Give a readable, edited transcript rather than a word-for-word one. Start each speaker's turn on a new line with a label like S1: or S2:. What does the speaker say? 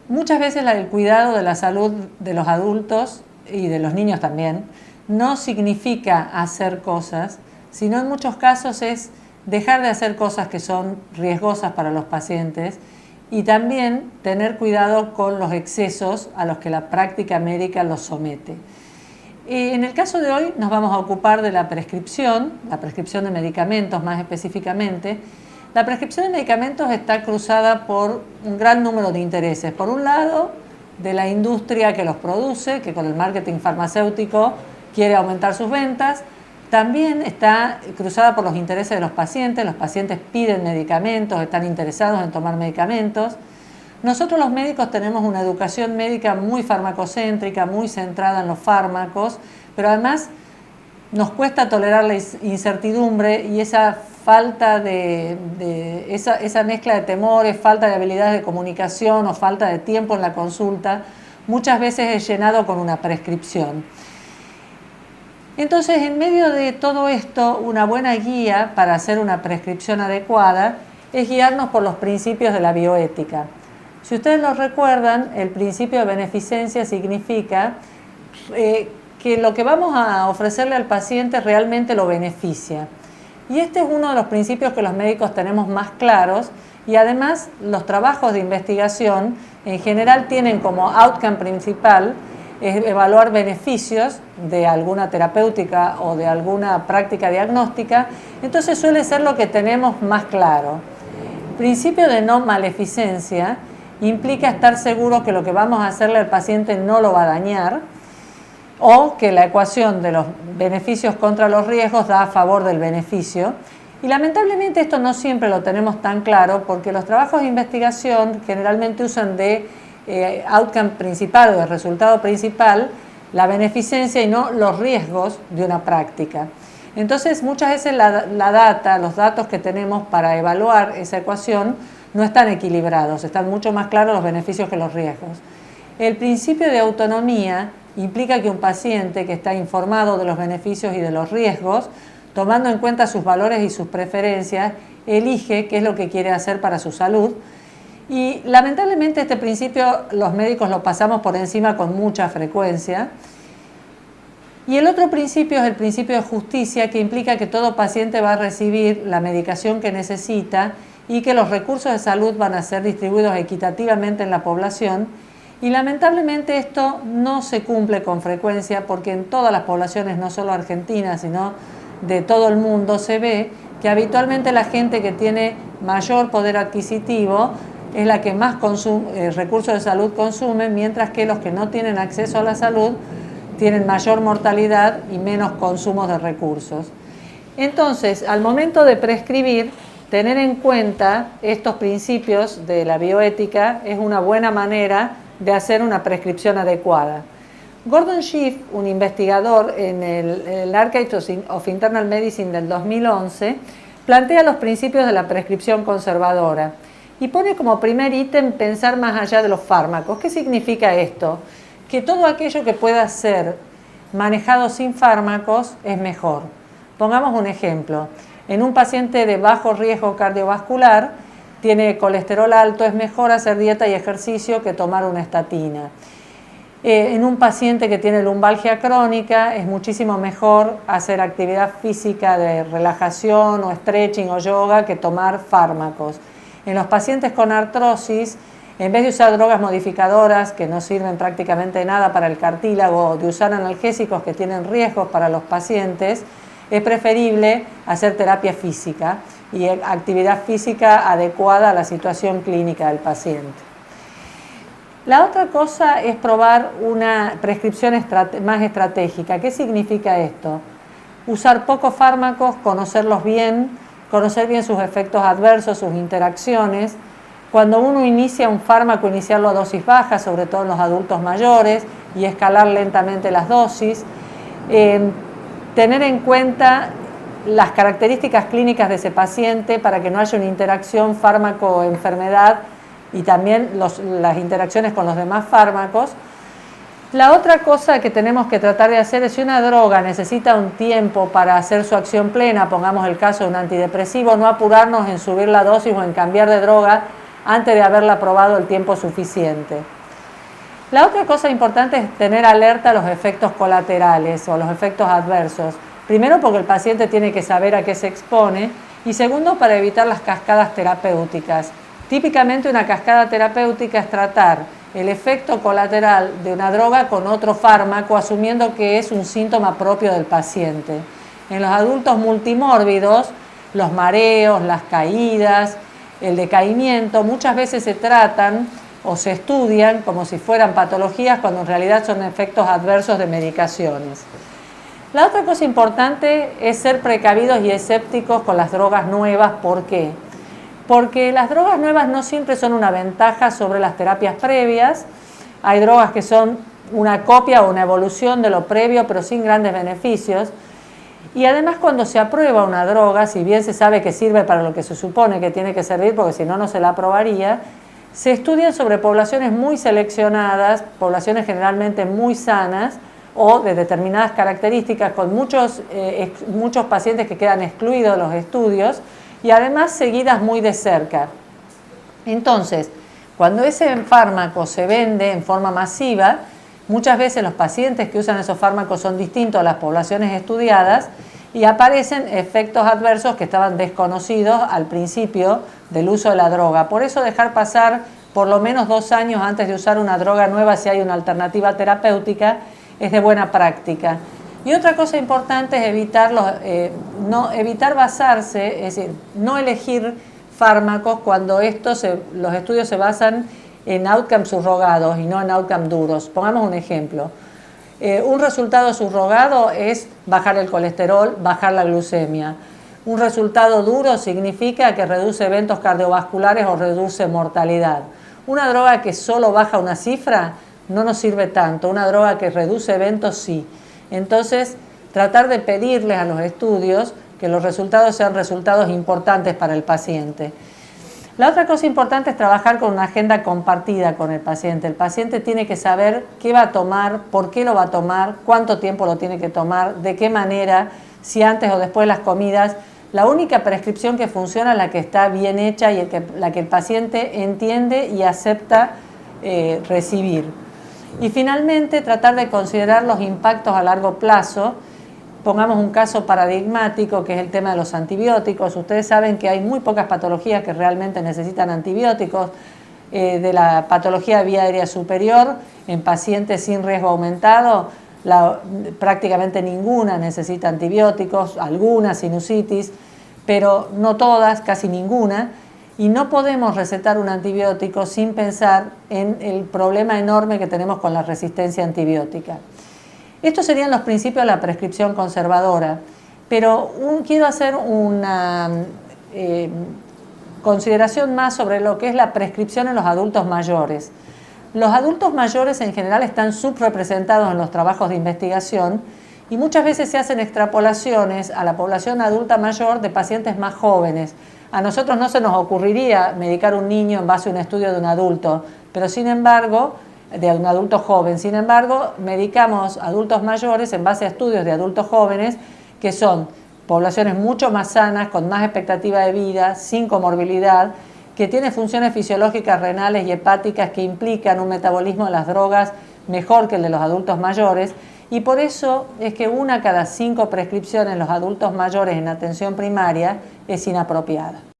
S1: Muchas veces el cuidado de la salud de los adultos y de los niños también no significa hacer cosas, sino en muchos casos es dejar de hacer cosas que son riesgosas para los pacientes y también tener cuidado con los excesos a los que la práctica médica los somete. En el caso de hoy nos vamos a ocupar de la prescripción de medicamentos más específicamente. La prescripción de medicamentos está cruzada por un gran número de intereses. Por un lado, de la industria que los produce, que con el marketing farmacéutico quiere aumentar sus ventas. También está cruzada por los intereses de los pacientes piden medicamentos, están interesados en tomar medicamentos. Nosotros los médicos tenemos una educación médica muy farmacocéntrica, muy centrada en los fármacos, pero además nos cuesta tolerar la incertidumbre y esa falta esa mezcla de temores, falta de habilidades de comunicación o falta de tiempo en la consulta, muchas veces es llenado con una prescripción. Entonces, en medio de todo esto, una buena guía para hacer una prescripción adecuada es guiarnos por los principios de la bioética. Si ustedes lo recuerdan, el principio de beneficencia significa que lo que vamos a ofrecerle al paciente realmente lo beneficia. Y este es uno de los principios que los médicos tenemos más claros y además los trabajos de investigación en general tienen como outcome principal evaluar beneficios de alguna terapéutica o de alguna práctica diagnóstica, entonces suele ser lo que tenemos más claro. El principio de no maleficencia implica estar seguro que lo que vamos a hacerle al paciente no lo va a dañar o que la ecuación de los beneficios contra los riesgos da a favor del beneficio. Y lamentablemente esto no siempre lo tenemos tan claro porque los trabajos de investigación generalmente usan de outcome principal o de resultado principal la beneficencia y no los riesgos de una práctica. Entonces muchas veces los datos que tenemos para evaluar esa ecuación no están equilibrados, están mucho más claros los beneficios que los riesgos. El principio de autonomía implica que un paciente que está informado de los beneficios y de los riesgos, tomando en cuenta sus valores y sus preferencias, elige qué es lo que quiere hacer para su salud. Y lamentablemente este principio los médicos lo pasamos por encima con mucha frecuencia. Y el otro principio es el principio de justicia, que implica que todo paciente va a recibir la medicación que necesita y que los recursos de salud van a ser distribuidos equitativamente en la población. Y lamentablemente esto no se cumple con frecuencia porque en todas las poblaciones, no solo argentinas, sino de todo el mundo, se ve que habitualmente la gente que tiene mayor poder adquisitivo es la que más recursos de salud consume, mientras que los que no tienen acceso a la salud tienen mayor mortalidad y menos consumos de recursos. Entonces, al momento de prescribir, tener en cuenta estos principios de la bioética es una buena manera de hacer una prescripción adecuada. Gordon Schiff, un investigador en el Archives of Internal Medicine del 2011, plantea los principios de la prescripción conservadora y pone como primer ítem pensar más allá de los fármacos. ¿Qué significa esto? Que todo aquello que pueda ser manejado sin fármacos es mejor. Pongamos un ejemplo. En un paciente de bajo riesgo cardiovascular, tiene colesterol alto, es mejor hacer dieta y ejercicio que tomar una estatina. En un paciente que tiene lumbalgia crónica, es muchísimo mejor hacer actividad física de relajación o stretching o yoga que tomar fármacos. En los pacientes con artrosis, en vez de usar drogas modificadoras que no sirven prácticamente de nada para el cartílago o de usar analgésicos que tienen riesgos para los pacientes, es preferible hacer terapia física y actividad física adecuada a la situación clínica del paciente. La otra cosa es probar una prescripción más estratégica. ¿Qué significa esto? Usar pocos fármacos, conocer bien sus efectos adversos, sus interacciones. Cuando uno inicia un fármaco, iniciarlo a dosis bajas, sobre todo en los adultos mayores, y escalar lentamente las dosis. Tener en cuenta las características clínicas de ese paciente para que no haya una interacción fármaco-enfermedad y también las interacciones con los demás fármacos. La otra cosa que tenemos que tratar de hacer es si una droga necesita un tiempo para hacer su acción plena, pongamos el caso de un antidepresivo, no apurarnos en subir la dosis o en cambiar de droga antes de haberla probado el tiempo suficiente. La otra cosa importante es tener alerta a los efectos colaterales o los efectos adversos. Primero, porque el paciente tiene que saber a qué se expone, y segundo, para evitar las cascadas terapéuticas. Típicamente una cascada terapéutica es tratar el efecto colateral de una droga con otro fármaco, asumiendo que es un síntoma propio del paciente. En los adultos multimórbidos, los mareos, las caídas, el decaimiento, muchas veces se tratan o se estudian como si fueran patologías, cuando en realidad son efectos adversos de medicaciones. La otra cosa importante es ser precavidos y escépticos con las drogas nuevas. ¿Por qué? Porque las drogas nuevas no siempre son una ventaja sobre las terapias previas. Hay drogas que son una copia o una evolución de lo previo, pero sin grandes beneficios. Y además, cuando se aprueba una droga, si bien se sabe que sirve para lo que se supone que tiene que servir, porque si no, no se la aprobaría, se estudian sobre poblaciones muy seleccionadas, poblaciones generalmente muy sanas o de determinadas características, con muchos pacientes que quedan excluidos de los estudios, y además seguidas muy de cerca. Entonces, cuando ese fármaco se vende en forma masiva, muchas veces los pacientes que usan esos fármacos son distintos a las poblaciones estudiadas y aparecen efectos adversos que estaban desconocidos al principio del uso de la droga. Por eso dejar pasar por lo menos 2 años antes de usar una droga nueva, si hay una alternativa terapéutica, es de buena práctica. Y otra cosa importante es evitar basarse, es decir, no elegir fármacos cuando los estudios se basan en outcomes subrogados y no en outcomes duros. Pongamos un ejemplo. Un resultado subrogado es bajar el colesterol, bajar la glucemia. Un resultado duro significa que reduce eventos cardiovasculares o reduce mortalidad. Una droga que solo baja una cifra no nos sirve tanto. Una droga que reduce eventos sí. Entonces, tratar de pedirles a los estudios que los resultados sean resultados importantes para el paciente. La otra cosa importante es trabajar con una agenda compartida con el paciente. El paciente tiene que saber qué va a tomar, por qué lo va a tomar, cuánto tiempo lo tiene que tomar, de qué manera, si antes o después de las comidas. La única prescripción que funciona es la que está bien hecha y la que el paciente entiende y acepta recibir. Y finalmente, tratar de considerar los impactos a largo plazo. Pongamos un caso paradigmático, que es el tema de los antibióticos. Ustedes saben que hay muy pocas patologías que realmente necesitan antibióticos. De la patología vía aérea superior, en pacientes sin riesgo aumentado, prácticamente ninguna necesita antibióticos, algunas sinusitis, pero no todas, casi ninguna. Y no podemos recetar un antibiótico sin pensar en el problema enorme que tenemos con la resistencia antibiótica. Estos serían los principios de la prescripción conservadora, pero quiero hacer una consideración más sobre lo que es la prescripción en los adultos mayores. Los adultos mayores en general están subrepresentados en los trabajos de investigación y muchas veces se hacen extrapolaciones a la población adulta mayor de pacientes más jóvenes. A nosotros no se nos ocurriría medicar a un niño en base a un estudio de un adulto, pero sin embargo, de un adulto joven. Sin embargo, medicamos adultos mayores en base a estudios de adultos jóvenes, que son poblaciones mucho más sanas, con más expectativa de vida, sin comorbilidad, que tienen funciones fisiológicas renales y hepáticas que implican un metabolismo de las drogas mejor que el de los adultos mayores, y por eso es que 1 cada 5 prescripciones en los adultos mayores en atención primaria es inapropiada.